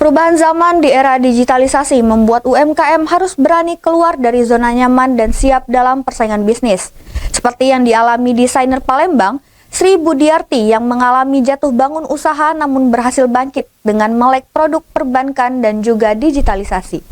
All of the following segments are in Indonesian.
Perubahan zaman di era digitalisasi membuat UMKM harus berani keluar dari zona nyaman dan siap dalam persaingan bisnis. Seperti yang dialami desainer Palembang, Sri Budiarti yang mengalami jatuh bangun usaha namun berhasil bangkit dengan melek produk perbankan dan juga digitalisasi.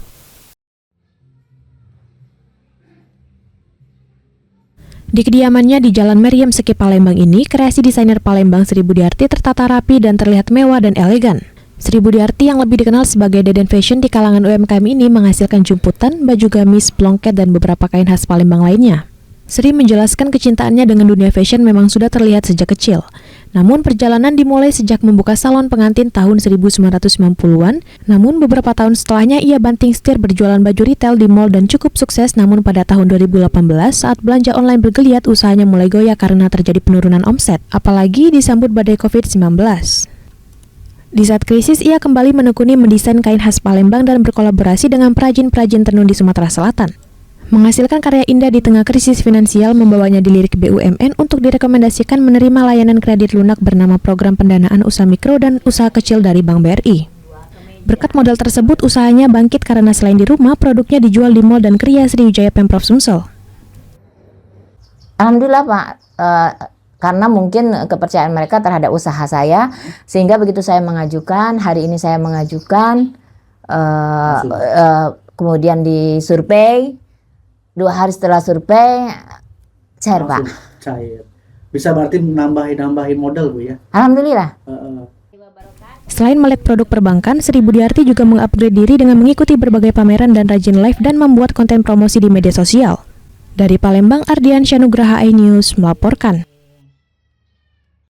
Di kediamannya di Jalan Meriam Seki Palembang ini, kreasi desainer Palembang Sri Budiarti tertata rapi dan terlihat mewah dan elegan. Sri Budiarti yang lebih dikenal sebagai Deden Fashion di kalangan UMKM ini menghasilkan jumputan, baju gamis, plongket, dan beberapa kain khas Palembang lainnya. Sri menjelaskan kecintaannya dengan dunia fashion memang sudah terlihat sejak kecil. Namun perjalanan dimulai sejak membuka salon pengantin tahun 1990-an, namun beberapa tahun setelahnya ia banting setir berjualan baju retail di mall dan cukup sukses. Namun pada tahun 2018 saat belanja online bergeliat, usahanya mulai goyah karena terjadi penurunan omset, apalagi disambut badai COVID-19. Di saat krisis, ia kembali menekuni mendesain kain khas Palembang dan berkolaborasi dengan perajin-perajin tenun di Sumatera Selatan. Menghasilkan karya indah di tengah krisis finansial membawanya dilirik BUMN untuk direkomendasikan menerima layanan kredit lunak bernama Program Pendanaan Usaha Mikro dan Usaha Kecil dari Bank BRI. Berkat modal tersebut, usahanya bangkit karena selain di rumah, produknya dijual di Mall dan Kriya Sriwijaya Pemprov Sumsel. Alhamdulillah Pak, karena mungkin kepercayaan mereka terhadap usaha saya, sehingga begitu saya mengajukan, hari ini saya mengajukan, kemudian disurvei, 2 hari setelah survei, cair Pak. Cair. Bisa berarti nambahin modal Bu ya? Alhamdulillah. Selain melek produk perbankan, Sri Budiarti juga mengupgrade diri dengan mengikuti berbagai pameran dan rajin live dan membuat konten promosi di media sosial. Dari Palembang, Ardian Syanugraha iNews melaporkan.